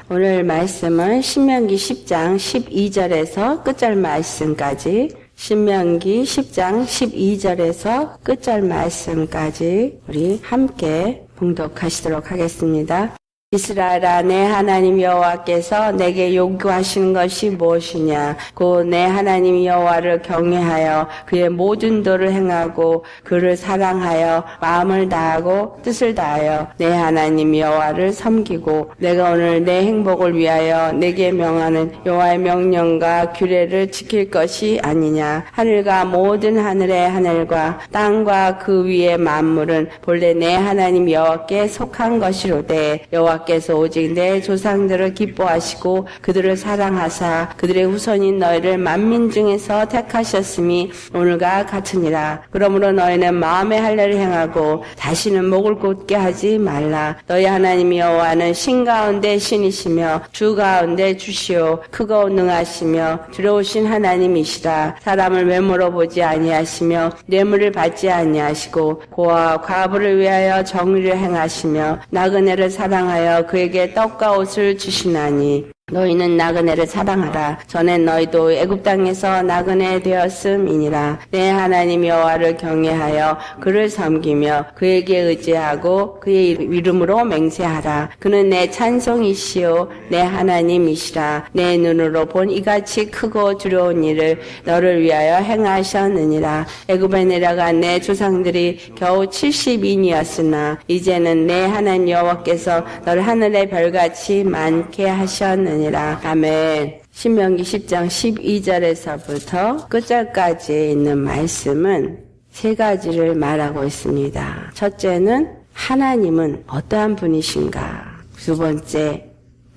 오늘 말씀은 신명기 10장 12절에서 끝절 말씀까지, 신명기 10장 12절에서 끝절 말씀까지 우리 함께 봉독하시도록 하겠습니다. 이스라엘아, 내 하나님 여호와께서 내게 요구하시는 것이 무엇이냐? 곧 내 하나님 여호와를 경외하여 그의 모든 도를 행하고 그를 사랑하여 마음을 다하고 뜻을 다하여 내 하나님 여호와를 섬기고 내가 오늘 내 행복을 위하여 내게 명하는 여호와의 명령과 규례를 지킬 것이 아니냐? 하늘과 모든 하늘의 하늘과 땅과 그 위의 만물은 본래 내 하나님 여호와께 속한 것이로되 여호와께서 오직 내 조상들을 기뻐하시고 그들을 사랑하사 그들의 후손인 너희를 만민 중에서 택하셨음이 오늘과 같으니라. 그러므로 너희는 마음의 할례를 행하고 다시는 목을 곧게 하지 말라. 너희 하나님 여호와는 신 가운데 신이시며 주 가운데 주시오 크고 능하시며 두려우신 하나님이시라. 사람을 외모로 보지 아니하시며 뇌물을 받지 아니하시고 고아와 과부를 위하여 정의를 행하시며 나그네를 사랑하여 그에게 떡과 옷을 주시나니 너희는 나그네를 사랑하라. 전에 너희도 애굽 땅에서 나그네 되었음이니라. 내 하나님 여호와를 경외하여 그를 섬기며 그에게 의지하고 그의 이름으로 맹세하라. 그는 내 찬송이시오 내 하나님이시라. 내 눈으로 본 이같이 크고 두려운 일을 너를 위하여 행하셨느니라. 애굽에 내려간 내 조상들이 겨우 70인이었으나 이제는 내 하나님 여호와께서 너를 하늘의 별같이 많게 하셨느니라. 아멘. 신명기 10장 12절에서부터 끝절까지 있는 말씀은 세 가지를 말하고 있습니다. 첫째는 하나님은 어떠한 분이신가? 두 번째,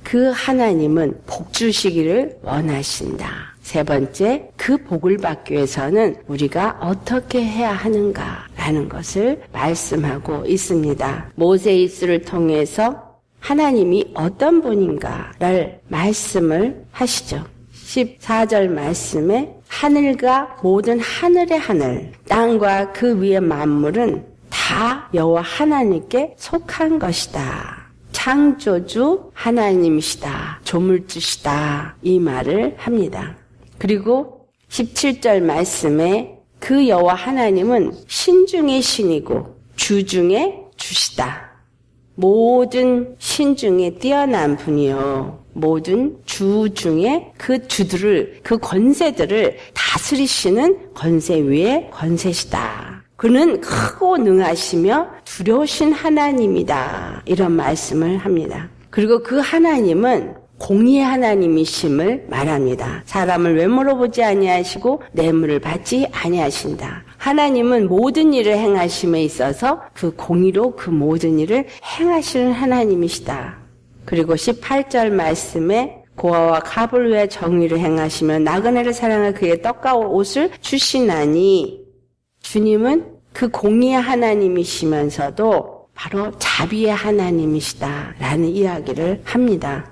그 하나님은 복 주시기를 원하신다. 세 번째, 그 복을 받기 위해서는 우리가 어떻게 해야 하는가라는 것을 말씀하고 있습니다. 모세 입술을 통해서 하나님이 어떤 분인가를 말씀을 하시죠. 14절 말씀에 하늘과 모든 하늘의 하늘, 땅과 그 위의 만물은 다 여호와 하나님께 속한 것이다. 창조주 하나님이시다. 조물주시다. 이 말을 합니다. 그리고 17절 말씀에 그 여호와 하나님은 신 중의 신이고 주 중의 주시다. 모든 신 중에 뛰어난 분이요. 모든 주 중에 그 주들을, 그 권세들을 다스리시는 권세 위에 권세시다. 그는 크고 능하시며 두려우신 하나님이다. 이런 말씀을 합니다. 그리고 그 하나님은 공의의 하나님이심을 말합니다. 사람을 외모로 보지 아니하시고 뇌물을 받지 아니하신다. 하나님은 모든 일을 행하심에 있어서 그 공의로 그 모든 일을 행하시는 하나님이시다. 그리고 18절 말씀에 고아와 갑을 위해 정의를 행하시며 나그네를 사랑하여 그의 떡과 옷을 주시나니 주님은 그 공의의 하나님이시면서도 바로 자비의 하나님이시다라는 이야기를 합니다.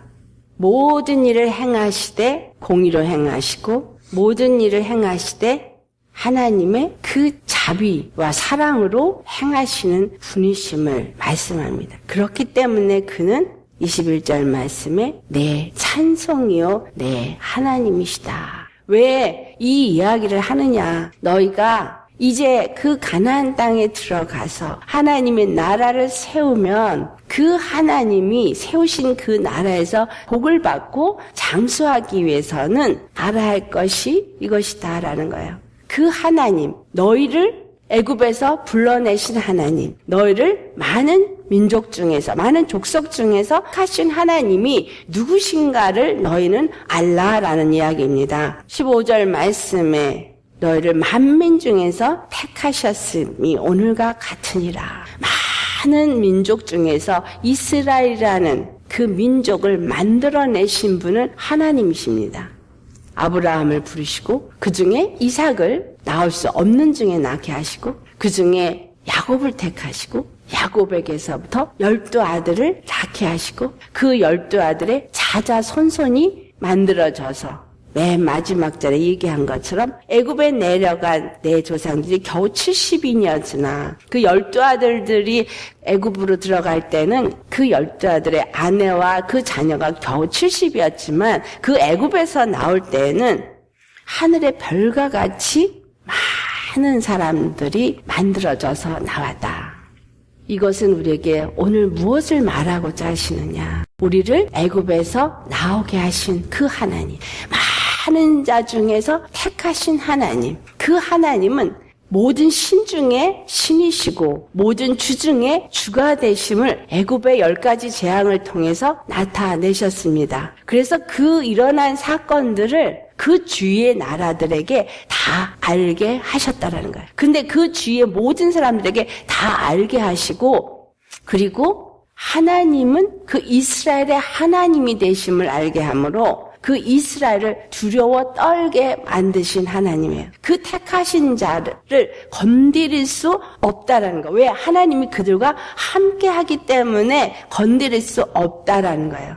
모든 일을 행하시되 공의로 행하시고 모든 일을 행하시되 하나님의 그 자비와 사랑으로 행하시는 분이심을 말씀합니다. 그렇기 때문에 그는 21절 말씀에 내 찬송이요 내 하나님이시다. 왜 이 이야기를 하느냐? 너희가 이제 그 가나안 땅에 들어가서 하나님의 나라를 세우면 그 하나님이 세우신 그 나라에서 복을 받고 장수하기 위해서는 알아야 할 것이 이것이다라는 거예요. 그 하나님, 너희를 애굽에서 불러내신 하나님, 너희를 많은 민족 중에서, 많은 족속 중에서 하신 하나님이 누구신가를 너희는 알라라는 이야기입니다. 15절 말씀에 너희를 만민 중에서 택하셨음이 오늘과 같으니라. 많은 민족 중에서 이스라엘이라는 그 민족을 만들어내신 분은 하나님이십니다. 아브라함을 부르시고 그 중에 이삭을 낳을 수 없는 중에 낳게 하시고 그 중에 야곱을 택하시고 야곱에게서부터 12아들을 낳게 하시고 그 12아들의 자자손손이 만들어져서 맨 마지막 절에 얘기한 것처럼 애굽에 내려간 내 조상들이 겨우 70인이었으나 그 12아들들이 애굽으로 들어갈 때는 그 12아들의 아내와 그 자녀가 겨우 70이었지만 그 애굽에서 나올 때에는 하늘의 별과 같이 많은 사람들이 만들어져서 나왔다. 이것은 우리에게 오늘 무엇을 말하고자 하시느냐? 우리를 애굽에서 나오게 하신 그 하나님, 많은 자 중에서 택하신 하나님, 그 하나님은 모든 신 중에 신이시고 모든 주 중에 주가 되심을 애굽의 10가지 재앙을 통해서 나타내셨습니다. 그래서 그 일어난 사건들을 그 주위의 나라들에게 다 알게 하셨다라는 거예요. 근데 그 주위의 모든 사람들에게 다 알게 하시고, 그리고 하나님은 그 이스라엘의 하나님이 되심을 알게 함으로 그 이스라엘을 두려워 떨게 만드신 하나님이에요. 그 택하신 자를 건드릴 수 없다라는 거예요. 왜? 하나님이 그들과 함께 하기 때문에 건드릴 수 없다라는 거예요.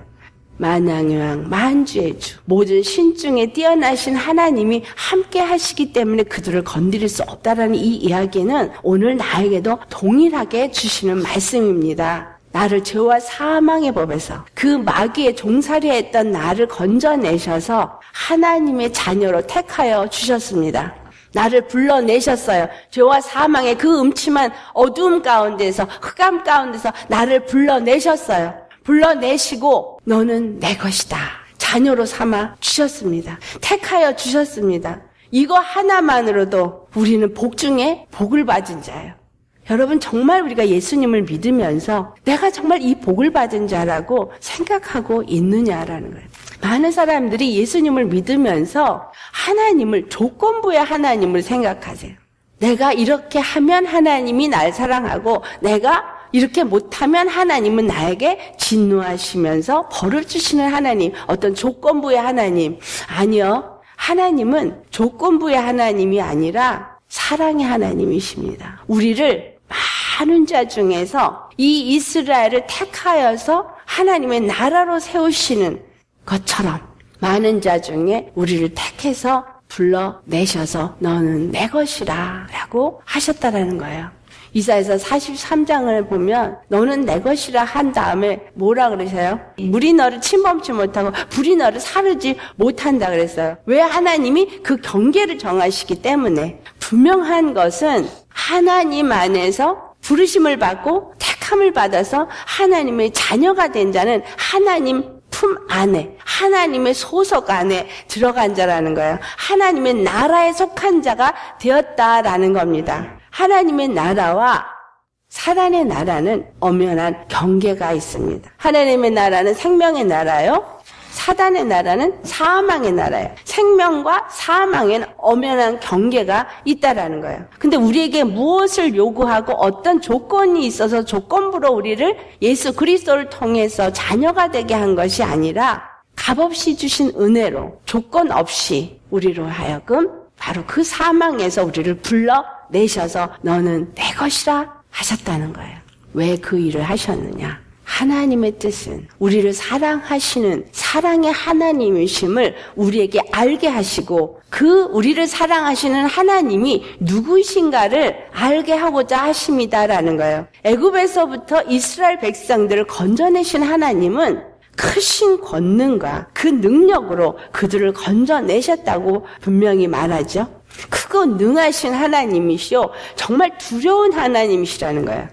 만왕의 왕, 만주의 주, 모든 신 중에 뛰어나신 하나님이 함께 하시기 때문에 그들을 건드릴 수 없다라는 이 이야기는 오늘 나에게도 동일하게 주시는 말씀입니다. 나를 죄와 사망의 법에서 그 마귀의 종살이에 했던 나를 건져내셔서 하나님의 자녀로 택하여 주셨습니다. 나를 불러내셨어요. 죄와 사망의 그 음침한 어두움 가운데서, 흑암 가운데서 나를 불러내셨어요. 불러내시고 너는 내 것이다. 자녀로 삼아 주셨습니다. 택하여 주셨습니다. 이거 하나만으로도 우리는 복 중에 복을 받은 자예요. 여러분, 정말 우리가 예수님을 믿으면서 내가 정말 이 복을 받은 자라고 생각하고 있느냐라는 거예요. 많은 사람들이 예수님을 믿으면서 하나님을, 조건부의 하나님을 생각하세요. 내가 이렇게 하면 하나님이 날 사랑하고 내가 이렇게 못하면 하나님은 나에게 진노하시면서 벌을 주시는 하나님, 어떤 조건부의 하나님. 아니요. 하나님은 조건부의 하나님이 아니라 사랑의 하나님이십니다. 우리를 많은 자 중에서 이 이스라엘을 택하여서 하나님의 나라로 세우시는 것처럼 많은 자 중에 우리를 택해서 불러내셔서 너는 내 것이라 라고 하셨다라는 거예요. 이사야서 43장을 보면 너는 내 것이라 한 다음에 뭐라 그러세요? 물이 너를 침범치 못하고 불이 너를 사르지 못한다 그랬어요. 왜? 하나님이 그 경계를 정하시기 때문에. 분명한 것은 하나님 안에서 부르심을 받고 택함을 받아서 하나님의 자녀가 된 자는 하나님 품 안에, 하나님의 소속 안에 들어간 자라는 거예요. 하나님의 나라에 속한 자가 되었다라는 겁니다. 하나님의 나라와 사단의 나라는 엄연한 경계가 있습니다. 하나님의 나라는 생명의 나라요. 사단의 나라는 사망의 나라예요. 생명과 사망에는 엄연한 경계가 있다라는 거예요. 근데 우리에게 무엇을 요구하고 어떤 조건이 있어서 조건부로 우리를 예수 그리스도를 통해서 자녀가 되게 한 것이 아니라 값없이 주신 은혜로 조건 없이 우리로 하여금 바로 그 사망에서 우리를 불러내셔서 너는 내 것이라 하셨다는 거예요. 왜 그 일을 하셨느냐? 하나님의 뜻은 우리를 사랑하시는 사랑의 하나님이심을 우리에게 알게 하시고 그 우리를 사랑하시는 하나님이 누구이신가를 알게 하고자 하십니다라는 거예요. 애굽에서부터 이스라엘 백성들을 건져내신 하나님은 크신 권능과 그 능력으로 그들을 건져내셨다고 분명히 말하죠. 크고 능하신 하나님이시오. 정말 두려운 하나님이시라는 거예요.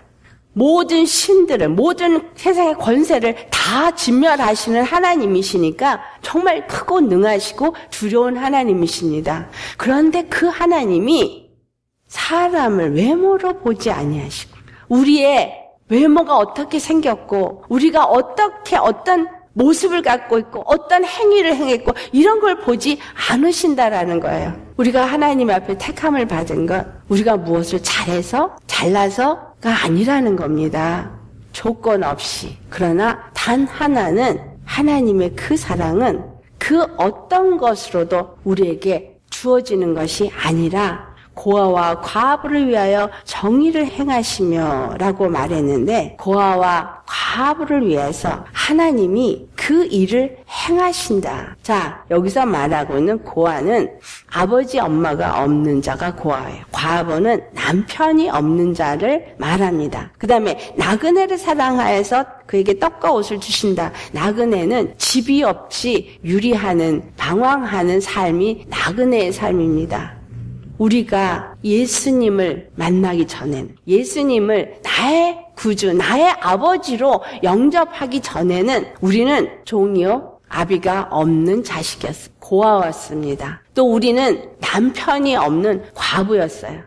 모든 신들을, 모든 세상의 권세를 다 진멸하시는 하나님이시니까 정말 크고 능하시고 두려운 하나님이십니다. 그런데 그 하나님이 사람을 외모로 보지 아니하시고 우리의 외모가 어떻게 생겼고 우리가 어떻게 어떤 모습을 갖고 있고 어떤 행위를 행했고 이런 걸 보지 않으신다라는 거예요. 우리가 하나님 앞에 택함을 받은 것, 우리가 무엇을 잘해서 잘나서가 아니라는 겁니다. 조건 없이. 그러나 단 하나는 하나님의 그 사랑은 그 어떤 것으로도 우리에게 주어지는 것이 아니라 고아와 과부를 위하여 정의를 행하시며 라고 말했는데 고아와 과부를 위해서 하나님이 그 일을 행하신다. 자, 여기서 말하고 있는 고아는 아버지 엄마가 없는 자가 고아예요. 과부는 남편이 없는 자를 말합니다. 그 다음에 나그네를 사랑하여서 그에게 떡과 옷을 주신다. 나그네는 집이 없이 유리하는 방황하는 삶이 나그네의 삶입니다. 우리가 예수님을 만나기 전에는, 예수님을 나의 구주, 나의 아버지로 영접하기 전에는 우리는 종이요 아비가 없는 자식이었어요. 고아였습니다. 또 우리는 남편이 없는 과부였어요.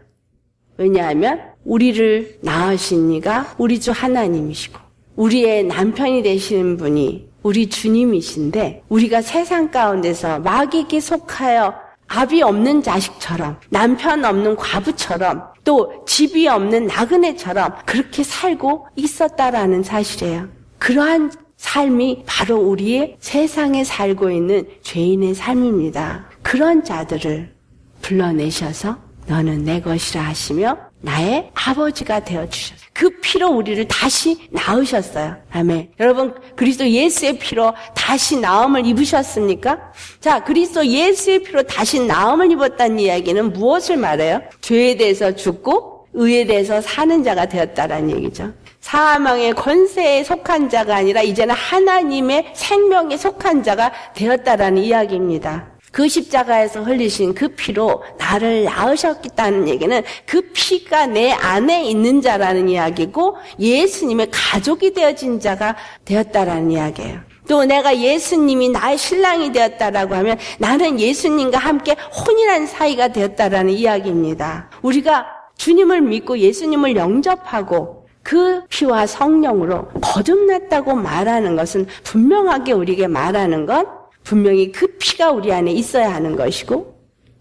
왜냐하면 우리를 낳으신 이가 우리 주 하나님이시고 우리의 남편이 되시는 분이 우리 주님이신데, 우리가 세상 가운데서 마귀에게 속하여 아비 없는 자식처럼, 남편 없는 과부처럼, 또 집이 없는 나그네처럼 그렇게 살고 있었다라는 사실이에요. 그러한 삶이 바로 우리의 세상에 살고 있는 죄인의 삶입니다. 그런 자들을 불러내셔서 너는 내 것이라 하시며 나의 아버지가 되어주셨어요. 그 피로 우리를 다시 낳으셨어요. 아멘. 여러분, 그리스도 예수의 피로 다시 나음을 입으셨습니까? 자, 그리스도 예수의 피로 다시 나음을 입었다는 이야기는 무엇을 말해요? 죄에 대해서 죽고 의에 대해서 사는 자가 되었다라는 얘기죠. 사망의 권세에 속한 자가 아니라 이제는 하나님의 생명에 속한 자가 되었다라는 이야기입니다. 그 십자가에서 흘리신 그 피로 나를 낳으셨다는 얘기는 그 피가 내 안에 있는 자라는 이야기고 예수님의 가족이 되어진 자가 되었다라는 이야기예요. 또 내가 예수님이 나의 신랑이 되었다라고 하면 나는 예수님과 함께 혼인한 사이가 되었다라는 이야기입니다. 우리가 주님을 믿고 예수님을 영접하고 그 피와 성령으로 거듭났다고 말하는 것은 분명하게 우리에게 말하는 건 분명히 그 피가 우리 안에 있어야 하는 것이고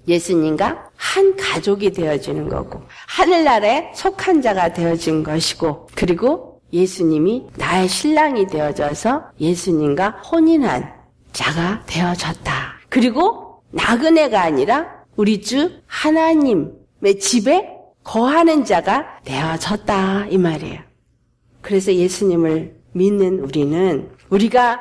예수님과 한 가족이 되어지는 거고 하늘나라에 속한 자가 되어진 것이고 그리고 예수님이 나의 신랑이 되어져서 예수님과 혼인한 자가 되어졌다. 그리고 나그네가 아니라 우리 주 하나님의 집에 거하는 자가 되어졌다 이 말이에요. 그래서 예수님을 믿는 우리는 우리가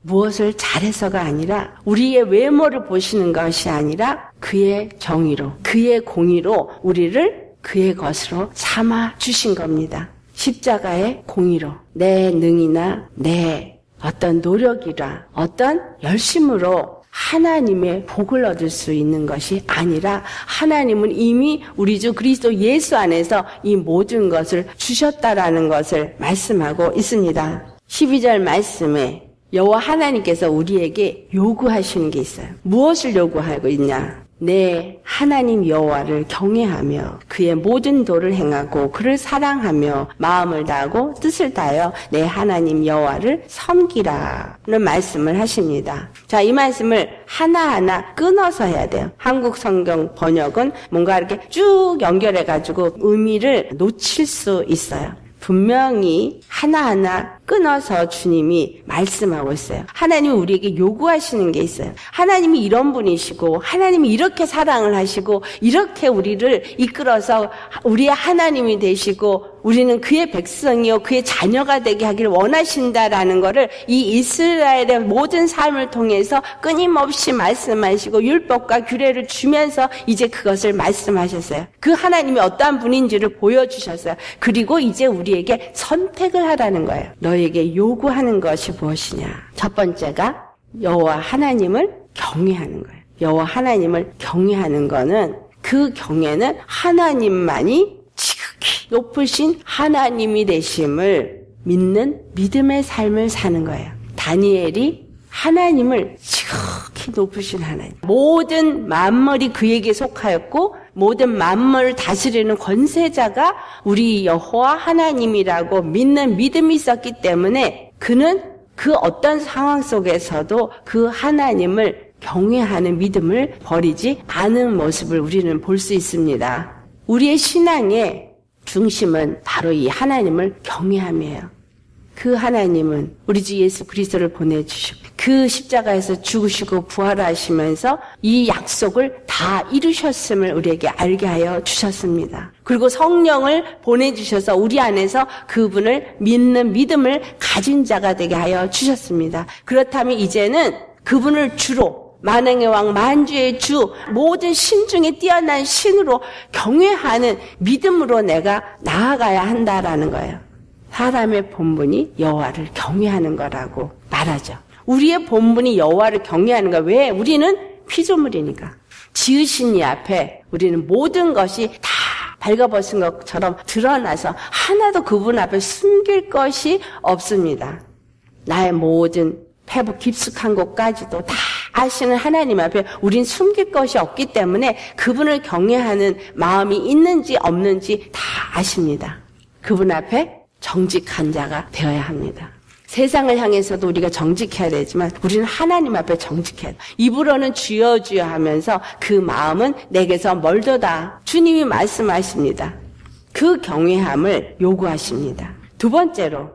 무엇을 잘해서가 아니라 우리의 외모를 보시는 것이 아니라 그의 정의로 그의 공의로 우리를 그의 것으로 삼아 주신 겁니다. 십자가의 공의로 내 능이나 내 어떤 노력이라 어떤 열심으로 하나님의 복을 얻을 수 있는 것이 아니라 하나님은 이미 우리 주 그리스도 예수 안에서 이 모든 것을 주셨다라는 것을 말씀하고 있습니다. 12절 말씀에 여호와 하나님께서 우리에게 요구하시는 게 있어요. 무엇을 요구하고 있냐? 내 하나님 여호와를 경외하며 그의 모든 도를 행하고 그를 사랑하며 마음을 다하고 뜻을 다하여 내 하나님 여호와를 섬기라는 말씀을 하십니다. 자, 이 말씀을 하나하나 끊어서 해야 돼요. 한국 성경 번역은 뭔가 이렇게 쭉 연결해가지고 의미를 놓칠 수 있어요. 분명히 하나하나 끊어서 주님이 말씀하고 있어요. 하나님이 우리에게 요구하시는 게 있어요. 하나님이 이런 분이시고 하나님이 이렇게 사랑을 하시고 이렇게 우리를 이끌어서 우리의 하나님이 되시고 우리는 그의 백성이요 그의 자녀가 되게 하기를 원하신다라는 것을 이 이스라엘의 모든 삶을 통해서 끊임없이 말씀하시고 율법과 규례를 주면서 이제 그것을 말씀하셨어요. 그 하나님이 어떠한 분인지를 보여주셨어요. 그리고 이제 우리에게 선택을 하라는 거예요. 너에게 요구하는 것이 무엇이냐? 첫 번째가 여호와 하나님을 경외하는 거예요. 여호와 하나님을 경외하는 거는 그 경외는 하나님만이 지극히 높으신 하나님이 되심을 믿는 믿음의 삶을 사는 거예요. 다니엘이 하나님을 지극히 높으신 하나님. 모든 만물이 그에게 속하였고 모든 만물을 다스리는 권세자가 우리 여호와 하나님이라고 믿는 믿음이 있었기 때문에 그는 그 어떤 상황 속에서도 그 하나님을 경외하는 믿음을 버리지 않은 모습을 우리는 볼 수 있습니다. 우리의 신앙의 중심은 바로 이 하나님을 경외함이에요. 그 하나님은 우리 주 예수 그리스도를 보내주시고 그 십자가에서 죽으시고 부활하시면서 이 약속을 다 이루셨음을 우리에게 알게 하여 주셨습니다. 그리고 성령을 보내주셔서 우리 안에서 그분을 믿는 믿음을 가진 자가 되게 하여 주셨습니다. 그렇다면 이제는 그분을 주로 만왕의 왕 만주의 주 모든 신 중에 뛰어난 신으로 경외하는 믿음으로 내가 나아가야 한다라는 거예요. 사람의 본분이 여호와를 경외하는 거라고 말하죠. 우리의 본분이 여호와를 경외하는 거예요. 왜? 우리는 피조물이니까. 지으신 이 앞에 우리는 모든 것이 다 발가벗은 것처럼 드러나서 하나도 그분 앞에 숨길 것이 없습니다. 나의 모든 패부 깊숙한 곳까지도 다 아시는 하나님 앞에 우린 숨길 것이 없기 때문에 그분을 경외하는 마음이 있는지 없는지 다 아십니다. 그분 앞에 정직한 자가 되어야 합니다. 세상을 향해서도 우리가 정직해야 되지만 우리는 하나님 앞에 정직해야 돼. 입으로는 주여 주여 하면서 그 마음은 내게서 멀도다. 주님이 말씀하십니다. 그 경외함을 요구하십니다. 두 번째로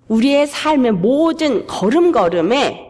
우리의 삶의 모든 걸음걸음에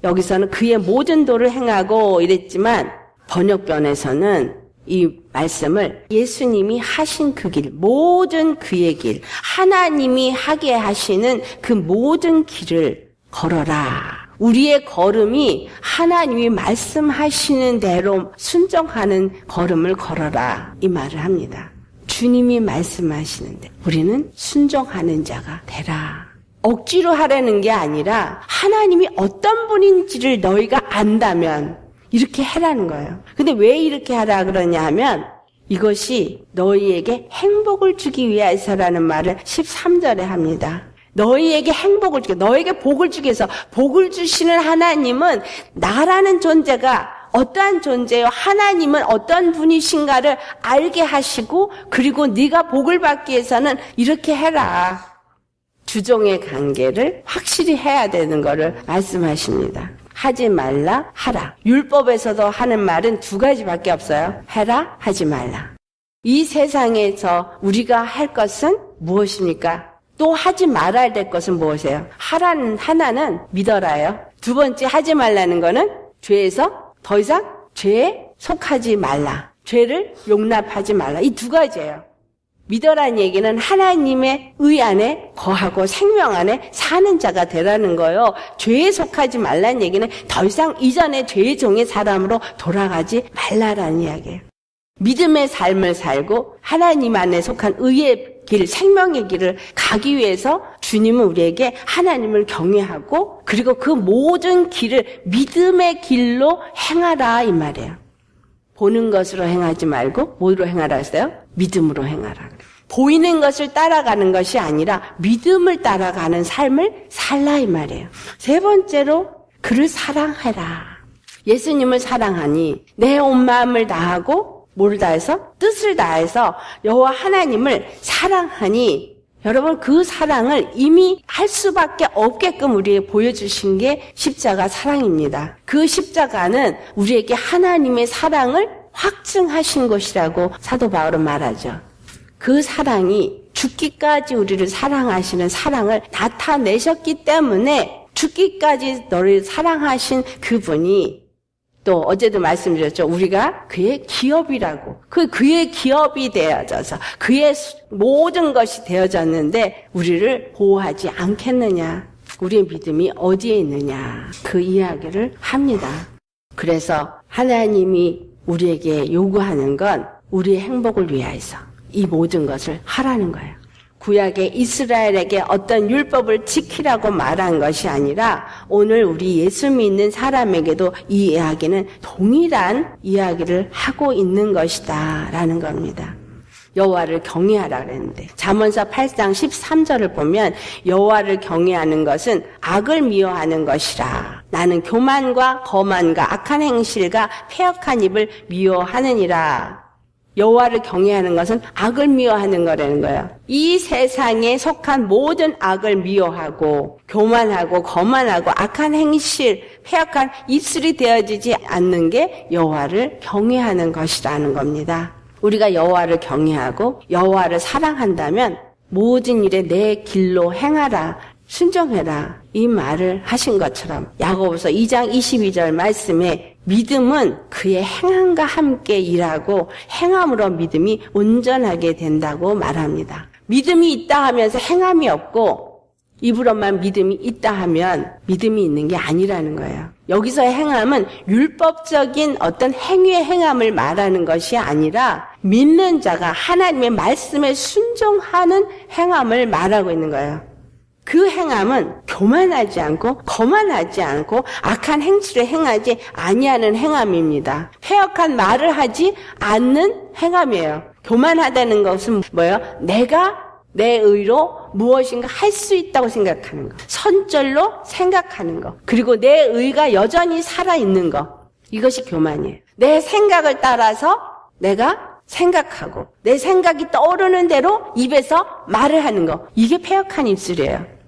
여기서는 그의 모든 도를 행하고 이랬지만 번역본에서는 이 말씀을 예수님이 하신 그 길, 모든 그의 길, 하나님이 하게 하시는 그 모든 길을 걸어라. 우리의 걸음이 하나님이 말씀하시는 대로 순종하는 걸음을 걸어라. 이 말을 합니다. 주님이 말씀하시는데 우리는 순종하는 자가 되라. 억지로 하라는 게 아니라 하나님이 어떤 분인지를 너희가 안다면 이렇게 해라는 거예요. 근데 왜 이렇게 하라 그러냐 하면 이것이 너희에게 행복을 주기 위해서라는 말을 13절에 합니다. 너희에게 행복을 주기, 너희에게 복을 주기 위해서 복을 주시는 하나님은 나라는 존재가 어떠한 존재요? 하나님은 어떤 분이신가를 알게 하시고 그리고 네가 복을 받기 위해서는 이렇게 해라. 주종의 관계를 확실히 해야 되는 것을 말씀하십니다. 하지 말라, 하라. 율법에서도 하는 말은 두 가지밖에 없어요. 해라, 하지 말라. 이 세상에서 우리가 할 것은 무엇입니까? 또 하지 말아야 될 것은 무엇이에요? 하라는 하나는 믿어라예요. 두 번째 하지 말라는 거는 죄에서 더 이상 죄에 속하지 말라. 죄를 용납하지 말라. 이 두 가지예요. 믿어라는 얘기는 하나님의 의 안에 거하고 생명 안에 사는 자가 되라는 거예요. 죄에 속하지 말라는 얘기는 더 이상 이전의 죄의 종의 사람으로 돌아가지 말라라는 이야기예요. 믿음의 삶을 살고 하나님 안에 속한 의의 길, 생명의 길을 가기 위해서 주님은 우리에게 하나님을 경외하고 그리고 그 모든 길을 믿음의 길로 행하라 이 말이에요. 보는 것으로 행하지 말고 뭐로 행하라 했어요? 믿음으로 행하라. 보이는 것을 따라가는 것이 아니라 믿음을 따라가는 삶을 살라 이 말이에요. 세 번째로 그를 사랑해라. 예수님을 사랑하니 내 온 마음을 다하고 뭘 다해서? 뜻을 다해서 여호와 하나님을 사랑하니 여러분 그 사랑을 이미 할 수밖에 없게끔 우리에게 보여주신 게 십자가 사랑입니다. 그 십자가는 우리에게 하나님의 사랑을 확증하신 것이라고 사도 바울은 말하죠. 그 사랑이 죽기까지 우리를 사랑하시는 사랑을 나타내셨기 때문에 죽기까지 너를 사랑하신 그분이 또 어제도 말씀드렸죠. 우리가 그의 기업이라고. 그의 기업이 되어져서 그의 모든 것이 되어졌는데 우리를 보호하지 않겠느냐. 우리의 믿음이 어디에 있느냐. 그 이야기를 합니다. 그래서 하나님이 우리에게 요구하는 건 우리의 행복을 위하여서 이 모든 것을 하라는 거예요. 구약의 이스라엘에게 어떤 율법을 지키라고 말한 것이 아니라 오늘 우리 예수 믿는 사람에게도 이 이야기는 동일한 이야기를 하고 있는 것이다 라는 겁니다. 여호와를 경외하라 그랬는데 잠언서 8장 13절을 보면 여호와를 경외하는 것은 악을 미워하는 것이라. 나는 교만과 거만과 악한 행실과 패역한 입을 미워하느니라. 여호와를 경외하는 것은 악을 미워하는 거라는 거예요. 이 세상에 속한 모든 악을 미워하고 교만하고 거만하고 악한 행실, 패역한 입술이 되어지지 않는 게 여호와를 경외하는 것이라는 겁니다. 우리가 여호와를 경외하고 여호와를 사랑한다면 모든 일에 내 길로 행하라, 순종해라 이 말을 하신 것처럼 야고보서 2장 22절 말씀에 믿음은 그의 행함과 함께 일하고 행함으로 믿음이 온전하게 된다고 말합니다. 믿음이 있다 하면서 행함이 없고 입으로만 믿음이 있다 하면 믿음이 있는 게 아니라는 거예요. 여기서의 행함은 율법적인 어떤 행위의 행함을 말하는 것이 아니라 믿는 자가 하나님의 말씀에 순종하는 행함을 말하고 있는 거예요. 그 행함은 교만하지 않고 거만하지 않고 악한 행실을 행하지 아니하는 행함입니다. 패역한 말을 하지 않는 행함이에요. 교만하다는 것은 뭐예요? 내가 내 의로 무엇인가 할 수 있다고 생각하는 거. 선절로 생각하는 거. 그리고 내 의가 여전히 살아있는 거. 이것이 교만이에요. 내 생각을 따라서 내가 생각하고 내 생각이 떠오르는 대로 입에서 말을 하는 거. 이게 패역한 입술이에요.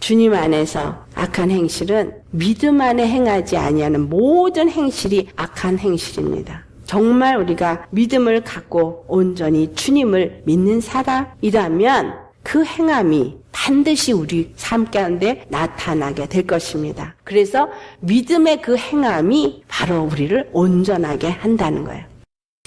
주님 안에서 악한 행실은 믿음 안에 행하지 아니하는 모든 행실이 악한 행실입니다. 정말 우리가 믿음을 갖고 온전히 주님을 믿는 사람이라면 그 행함이 반드시 우리 삶 가운데 나타나게 될 것입니다. 그래서 믿음의 그 행함이 바로 우리를 온전하게 한다는 거예요.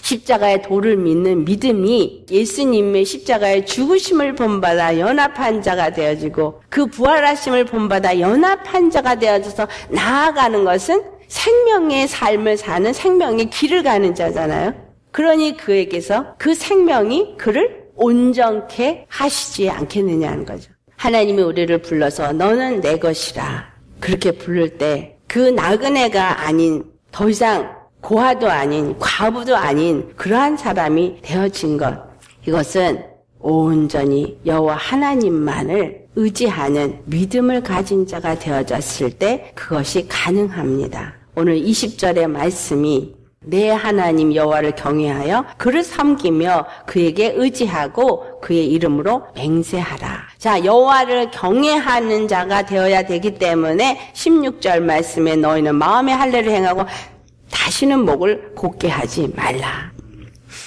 십자가의 도를 믿는 믿음이 예수님의 십자가의 죽으심을 본받아 연합한 자가 되어지고 그 부활하심을 본받아 연합한 자가 되어져서 나아가는 것은 생명의 삶을 사는 생명의 길을 가는 자잖아요. 그러니 그에게서 그 생명이 그를 온전케 하시지 않겠느냐는 거죠. 하나님이 우리를 불러서 너는 내 것이라 그렇게 부를 때 그 나그네가 아닌 더 이상 고아도 아닌 과부도 아닌 그러한 사람이 되어진 것, 이것은 온전히 여호와 하나님만을 의지하는 믿음을 가진 자가 되어졌을 때 그것이 가능합니다. 오늘 20절의 말씀이 내 하나님 여호와를 경외하여 그를 섬기며 그에게 의지하고 그의 이름으로 맹세하라. 자, 여호와를 경외하는 자가 되어야 되기 때문에 16절 말씀에 너희는 마음의 할례를 행하고 다시는 목을 곧게 하지 말라.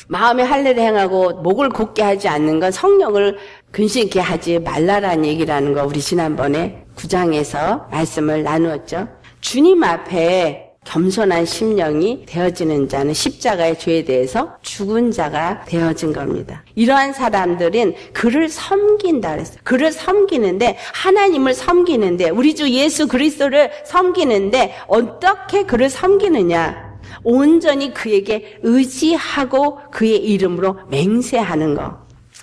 마음의 할례를 행하고 목을 곧게 하지 않는 건 성령을 근심케 하지 말라라는 얘기라는 거 우리 지난번에 9장에서 말씀을 나누었죠. 주님 앞에 겸손한 심령이 되어지는 자는 십자가의 죄에 대해서 죽은 자가 되어진 겁니다. 이러한 사람들은 그를 섬긴다 그랬어요. 그를 섬기는데 하나님을 섬기는데 우리 주 예수 그리스도를 섬기는데 어떻게 그를 섬기느냐? 온전히 그에게 의지하고 그의 이름으로 맹세하는 거.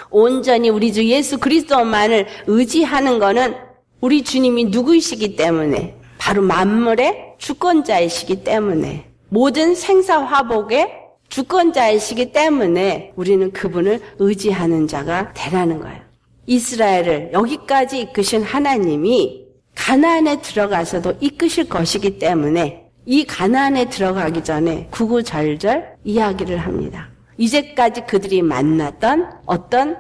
온전히 우리 주 예수 그리스도만을 의지하는 거는 우리 주님이 누구이시기 때문에 바로 만물의 주권자이시기 때문에 모든 생사화복의 주권자이시기 때문에 우리는 그분을 의지하는 자가 되라는 거예요. 이스라엘을 여기까지 이끄신 하나님이 가나안에 들어가서도 이끄실 것이기 때문에 이 가나안에 들어가기 전에 구구절절 이야기를 합니다. 이제까지 그들이 만났던 어떤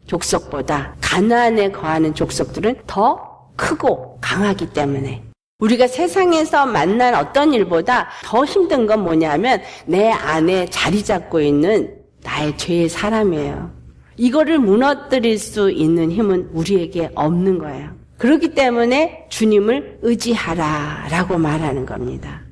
족속보다 가나안에 거하는 족속들은 더 크고 강하기 때문에 우리가 세상에서 만난 어떤 일보다 더 힘든 건 뭐냐면 내 안에 자리 잡고 있는 나의 죄의 사람이에요. 이거를 무너뜨릴 수 있는 힘은 우리에게 없는 거예요. 그렇기 때문에 주님을 의지하라라고 말하는 겁니다.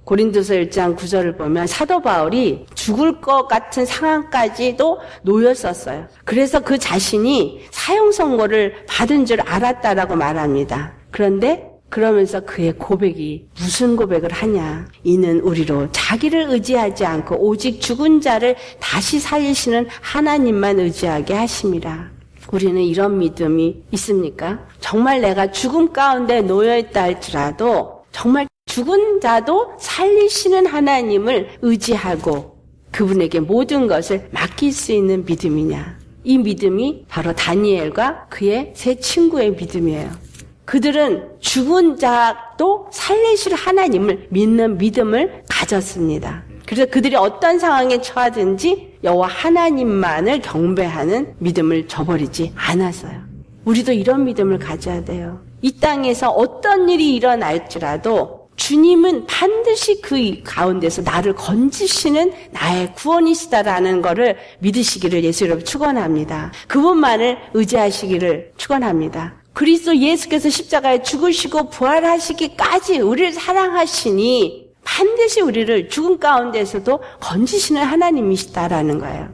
고린도서 1장 9절을 보면 사도 바울이 죽을 것 같은 상황까지도 놓였었어요. 그래서 그 자신이 사형 선고를 받은 줄 알았다라고 말합니다. 그런데 그러면서 그의 고백이 무슨 고백을 하냐? 이는 우리로 자기를 의지하지 않고 오직 죽은 자를 다시 살리시는 하나님만 의지하게 하심이라. 우리는 이런 믿음이 있습니까? 정말 내가 죽음 가운데 놓여있다 할지라도 정말 죽은 자도 살리시는 하나님을 의지하고 그분에게 모든 것을 맡길 수 있는 믿음이냐? 이 믿음이 바로 다니엘과 그의 세 친구의 믿음이에요. 그들은 죽은 자도 살리실 하나님을 믿는 믿음을 가졌습니다. 그래서 그들이 어떤 상황에 처하든지 여호와 하나님만을 경배하는 믿음을 저버리지 않았어요. 우리도 이런 믿음을 가져야 돼요. 이 땅에서 어떤 일이 일어날지라도 주님은 반드시 그 가운데서 나를 건지시는 나의 구원이시다라는 것을 믿으시기를 예수 이름으로 축원합니다. 그분만을 의지하시기를 축원합니다. 그리스도 예수께서 십자가에 죽으시고 부활하시기까지 우리를 사랑하시니 반드시 우리를 죽음 가운데서도 건지시는 하나님이시다라는 거예요.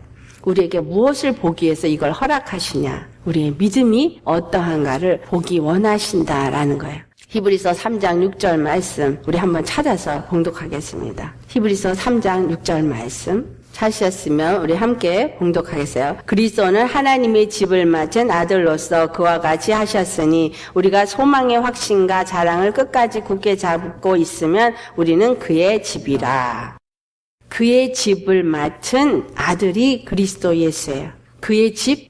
우리에게 무엇을 보기 위해서 이걸 허락하시냐? 우리의 믿음이 어떠한가를 보기 원하신다라는 거예요. 히브리서 3장 6절 말씀 우리 한번 찾아서 봉독하겠습니다. 히브리서 3장 6절 말씀 찾으셨으면 우리 함께 봉독하겠어요. 그리스도는 하나님의 집을 맡은 아들로서 그와 같이 하셨으니 우리가 소망의 확신과 자랑을 끝까지 굳게 잡고 있으면 우리는 그의 집이라. 그의 집을 맡은 아들이 그리스도 예수예요. 그의 집?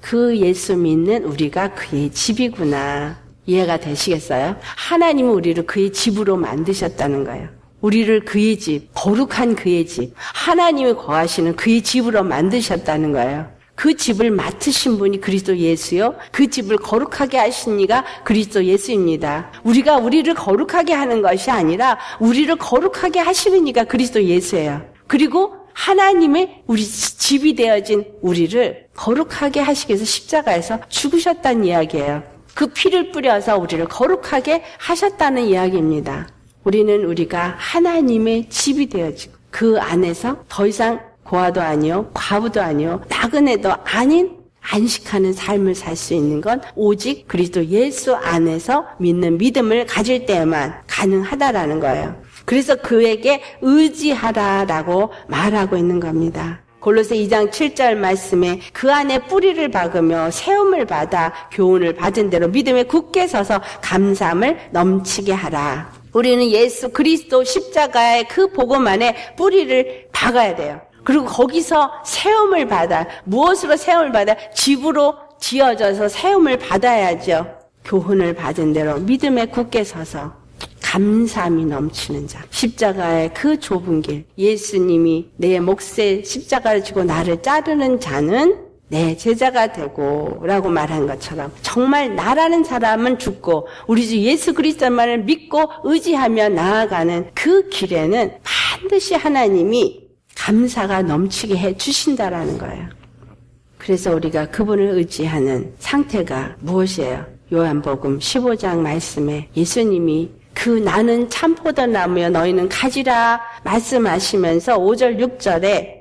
그 예수 믿는 우리가 그의 집이구나. 이해가 되시겠어요? 하나님은 우리를 그의 집으로 만드셨다는 거예요. 우리를 그의 집, 거룩한 그의 집, 하나님이 거하시는 그의 집으로 만드셨다는 거예요. 그 집을 맡으신 분이 그리스도 예수요. 그 집을 거룩하게 하신 이가 그리스도 예수입니다. 우리가 우리를 거룩하게 하는 것이 아니라 우리를 거룩하게 하시는 이가 그리스도 예수예요. 그리고 하나님의 우리 집이 되어진 우리를 거룩하게 하시기 위해서 십자가에서 죽으셨다는 이야기예요. 그 피를 뿌려서 우리를 거룩하게 하셨다는 이야기입니다. 우리가 하나님의 집이 되어지고 그 안에서 더 이상 고아도 아니요 과부도 아니요 나그네도 아닌 안식하는 삶을 살 수 있는 건 오직 그리스도 예수 안에서 믿는 믿음을 가질 때만 가능하다라는 거예요. 그래서 그에게 의지하라라고 말하고 있는 겁니다. 골로새 2장 7절 말씀에 그 안에 뿌리를 박으며 세움을 받아 교훈을 받은 대로 믿음에 굳게 서서 감사함을 넘치게 하라. 우리는 예수 그리스도 십자가의 그 복음 안에 뿌리를 박아야 돼요. 그리고 거기서 세움을 받아, 무엇으로 세움을 받아? 집으로 지어져서 세움을 받아야죠. 교훈을 받은 대로 믿음에 굳게 서서 감사함이 넘치는 자. 십자가의 그 좁은 길, 예수님이 내 몫에 십자가를 지고 나를 자르는 자는 내 제자가 되고 라고 말한 것처럼 정말 나라는 사람은 죽고 우리 주 예수 그리스도만을 믿고 의지하며 나아가는 그 길에는 반드시 하나님이 감사가 넘치게 해 주신다라는 거예요. 그래서 우리가 그분을 의지하는 상태가 무엇이에요? 요한복음 15장 말씀에 예수님이 그 나는 참포도나무여 너희는 가지라 말씀하시면서 5절 6절에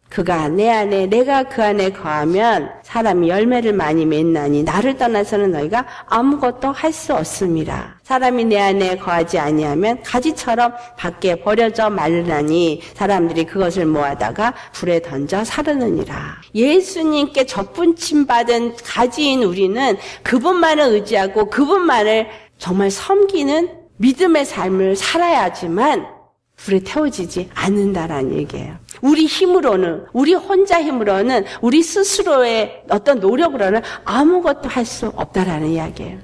그가 내 안에 내가 그 안에 거하면 사람이 열매를 많이 맺나니 나를 떠나서는 너희가 아무것도 할 수 없음이라. 사람이 내 안에 거하지 아니하면 가지처럼 밖에 버려져 말라니 사람들이 그것을 모아다가 불에 던져 사르느니라. 예수님께 접붙임 받은 가지인 우리는 그분만을 의지하고 그분만을 정말 섬기는 믿음의 삶을 살아야지만 불에 태워지지 않는다라는 얘기예요. 우리 힘으로는, 우리 혼자 힘으로는, 우리 스스로의 어떤 노력으로는 아무것도 할 수 없다라는 이야기예요.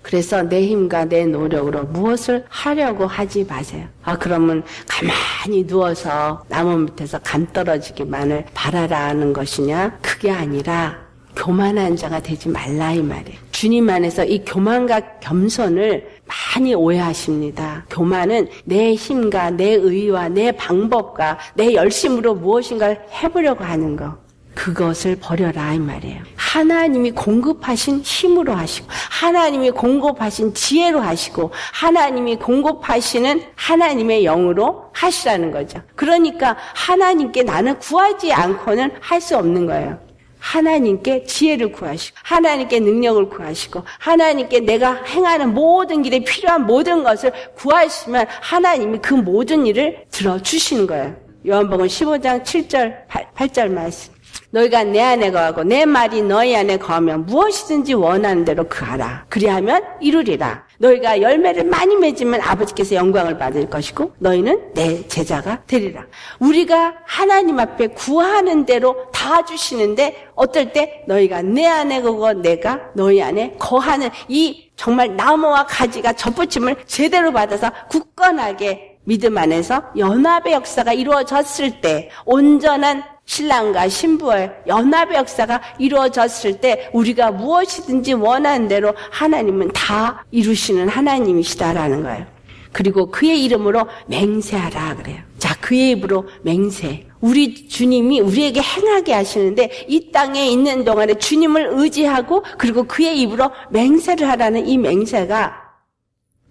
그래서 내 힘과 내 노력으로 무엇을 하려고 하지 마세요. 그러면 가만히 누워서 나무 밑에서 감 떨어지기만을 바라라는 것이냐? 그게 아니라 교만한 자가 되지 말라 이 말이에요. 주님 안에서 이 교만과 겸손을 많이 오해하십니다. 교만은 내 힘과 내 의와 내 방법과 내 열심으로 무엇인가를 해보려고 하는 거. 그것을 버려라 이 말이에요. 하나님이 공급하신 힘으로 하시고 하나님이 공급하신 지혜로 하시고 하나님이 공급하시는 하나님의 영으로 하시라는 거죠. 그러니까 하나님께 나는 구하지 않고는 할 수 없는 거예요. 하나님께 지혜를 구하시고 하나님께 능력을 구하시고 하나님께 내가 행하는 모든 길에 필요한 모든 것을 구하시면 하나님이 그 모든 일을 들어주시는 거예요. 요한복음 15장 7절 8절 말씀. 너희가 내 안에 거하고 내 말이 너희 안에 거하면 무엇이든지 원하는 대로 구하라. 그리하면 이루리라. 너희가 열매를 많이 맺으면 아버지께서 영광을 받을 것이고 너희는 내 제자가 되리라. 우리가 하나님 앞에 구하는 대로 다 주시는데 어떨 때 너희가 내 안에 거고 내가 너희 안에 거하는 이 정말 나무와 가지가 접붙임을 제대로 받아서 굳건하게 믿음 안에서 연합의 역사가 이루어졌을 때 온전한 신랑과 신부의 연합의 역사가 이루어졌을 때 우리가 무엇이든지 원하는 대로 하나님은 다 이루시는 하나님이시다라는 거예요. 그리고 그의 이름으로 맹세하라 그래요. 자, 그의 입으로 맹세. 우리 주님이 우리에게 행하게 하시는데 이 땅에 있는 동안에 주님을 의지하고 그리고 그의 입으로 맹세를 하라는 이 맹세가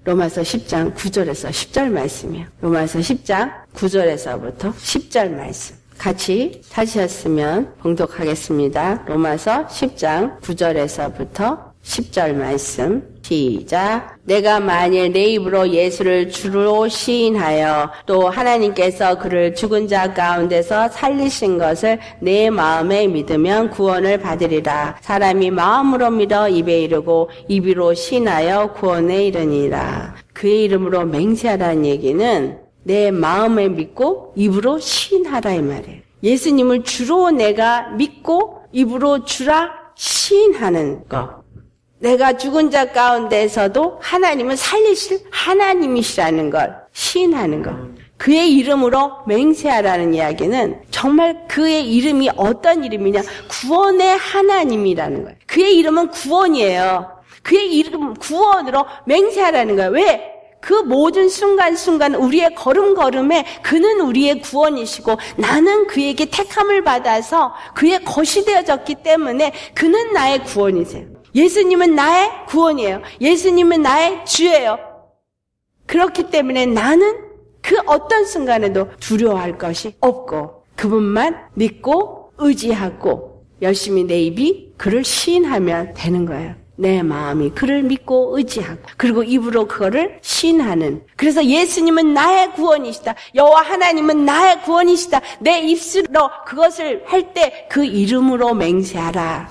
로마서 10장 9절에서 10절 말씀이에요. 로마서 10장 9절에서부터 10절 말씀. 같이 찾으셨으면 봉독하겠습니다. 로마서 10장 9절에서부터 10절 말씀 시작. 내가 만일 내 입으로 예수를 주로 시인하여 또 하나님께서 그를 죽은 자 가운데서 살리신 것을 내 마음에 믿으면 구원을 받으리라. 사람이 마음으로 믿어 입에 이르고 입으로 시인하여 구원에 이르니라. 그의 이름으로 맹세하라는 얘기는 내 마음에 믿고 입으로 시인하라 이 말이에요. 예수님을 주로 내가 믿고 입으로 주라 시인하는 것. 내가 죽은 자 가운데서도 하나님은 살리실 하나님이시라는 걸 시인하는 것. 그의 이름으로 맹세하라는 이야기는 정말 그의 이름이 어떤 이름이냐? 구원의 하나님이라는 거예요. 그의 이름은 구원이에요. 그의 이름 구원으로 맹세하라는 거예요. 왜? 그 모든 순간순간 우리의 걸음걸음에 그는 우리의 구원이시고 나는 그에게 택함을 받아서 그의 것이 되어졌기 때문에 그는 나의 구원이세요. 예수님은 나의 구원이에요. 예수님은 나의 주예요. 그렇기 때문에 나는 그 어떤 순간에도 두려워할 것이 없고 그분만 믿고 의지하고 열심히 내 입이 그를 시인하면 되는 거예요. 내 마음이 그를 믿고 의지하고 그리고 입으로 그거를 시인하는. 그래서 예수님은 나의 구원이시다. 여호와 하나님은 나의 구원이시다. 내 입술로 그것을 할 때 그 이름으로 맹세하라.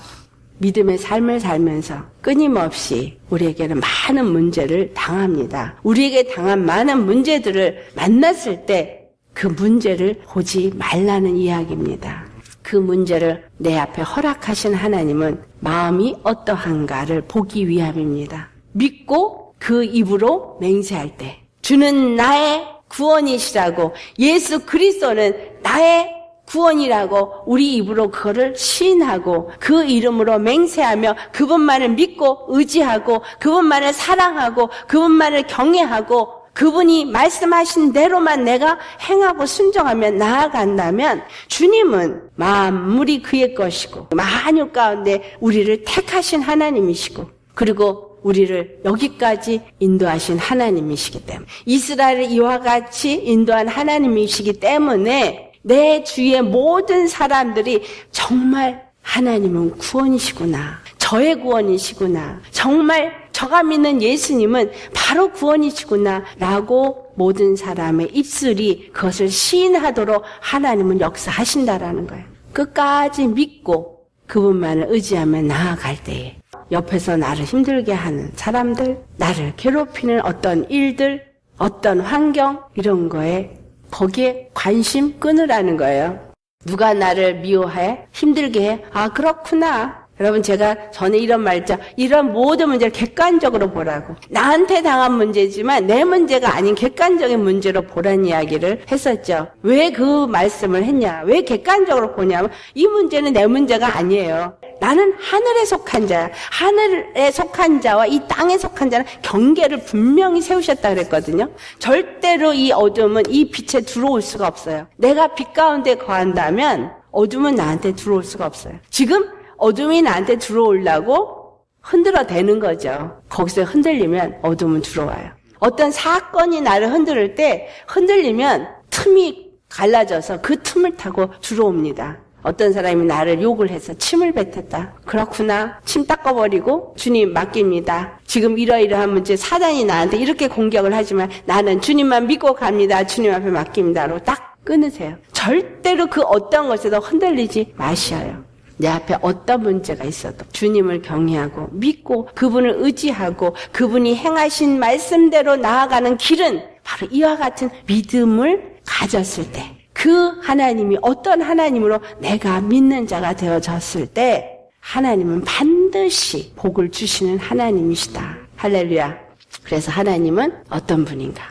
믿음의 삶을 살면서 끊임없이 우리에게는 많은 문제를 당합니다. 우리에게 당한 많은 문제들을 만났을 때 그 문제를 보지 말라는 이야기입니다. 그 문제를 내 앞에 허락하신 하나님은 마음이 어떠한가를 보기 위함입니다. 믿고 그 입으로 맹세할 때 주는 나의 구원이시라고 예수 그리스도는 나의 구원이라고 우리 입으로 그거를 시인하고 그 이름으로 맹세하며 그분만을 믿고 의지하고 그분만을 사랑하고 그분만을 경외하고 그분이 말씀하신 대로만 내가 행하고 순종하며 나아간다면 주님은 만물이 그의 것이고 만유 가운데 우리를 택하신 하나님이시고 그리고 우리를 여기까지 인도하신 하나님이시기 때문에 이스라엘을 이와 같이 인도한 하나님이시기 때문에 내 주위의 모든 사람들이 정말 하나님은 구원이시구나. 저의 구원이시구나. 정말 저가 믿는 예수님은 바로 구원이시구나. 라고 모든 사람의 입술이 그것을 시인하도록 하나님은 역사하신다라는 거예요. 끝까지 믿고 그분만을 의지하며 나아갈 때에 옆에서 나를 힘들게 하는 사람들, 나를 괴롭히는 어떤 일들, 어떤 환경 이런 거에 거기에 관심 끊으라는 거예요. 누가 나를 미워해? 힘들게 해? 아 그렇구나. 여러분 제가 전에 이런 말 있죠. 이런 모든 문제를 객관적으로 보라고. 나한테 당한 문제지만 내 문제가 아닌 객관적인 문제로 보라는 이야기를 했었죠. 왜 그 말씀을 했냐. 왜 객관적으로 보냐면 이 문제는 내 문제가 아니에요. 나는 하늘에 속한 자야. 하늘에 속한 자와 이 땅에 속한 자는 경계를 분명히 세우셨다 그랬거든요. 절대로 이 어둠은 이 빛에 들어올 수가 없어요. 내가 빛 가운데 거한다면 어둠은 나한테 들어올 수가 없어요. 지금 어둠이 나한테 들어오려고 흔들어대는 거죠. 거기서 흔들리면 어둠은 들어와요. 어떤 사건이 나를 흔들 때 흔들리면 틈이 갈라져서 그 틈을 타고 들어옵니다. 어떤 사람이 나를 욕을 해서 침을 뱉었다. 그렇구나. 침 닦아버리고 주님 맡깁니다. 지금 이러이러한 문제 사단이 나한테 이렇게 공격을 하지만 나는 주님만 믿고 갑니다. 주님 앞에 맡깁니다로 딱 끊으세요. 절대로 그 어떤 것에도 흔들리지 마셔요. 내 앞에 어떤 문제가 있어도 주님을 경외하고 믿고 그분을 의지하고 그분이 행하신 말씀대로 나아가는 길은 바로 이와 같은 믿음을 가졌을 때 그 하나님이 어떤 하나님으로 내가 믿는 자가 되어졌을 때 하나님은 반드시 복을 주시는 하나님이시다. 할렐루야. 그래서 하나님은 어떤 분인가?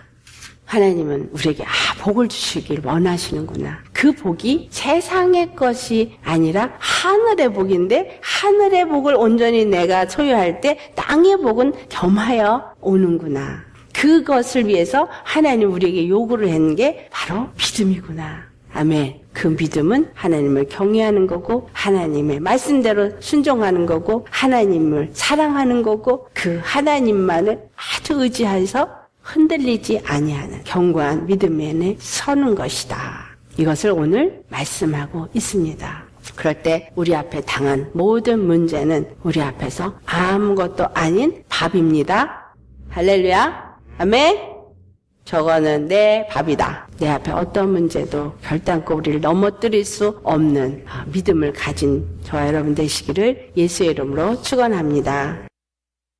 하나님은 우리에게 복을 주시길 원하시는구나. 그 복이 세상의 것이 아니라 하늘의 복인데 하늘의 복을 온전히 내가 소유할 때 땅의 복은 겸하여 오는구나. 그것을 위해서 하나님 우리에게 요구를 한 게 바로 믿음이구나. 아멘. 그 믿음은 하나님을 경외하는 거고 하나님의 말씀대로 순종하는 거고 하나님을 사랑하는 거고 그 하나님만을 아주 의지해서 흔들리지 아니하는 견고한 믿음 안에 서는 것이다. 이것을 오늘 말씀하고 있습니다. 그럴 때 우리 앞에 당한 모든 문제는 우리 앞에서 아무것도 아닌 밥입니다. 할렐루야. 아멘. 저거는 내 밥이다. 내 앞에 어떤 문제도 결단코 우리를 넘어뜨릴 수 없는 믿음을 가진 저와 여러분 되시기를 예수의 이름으로 축원합니다.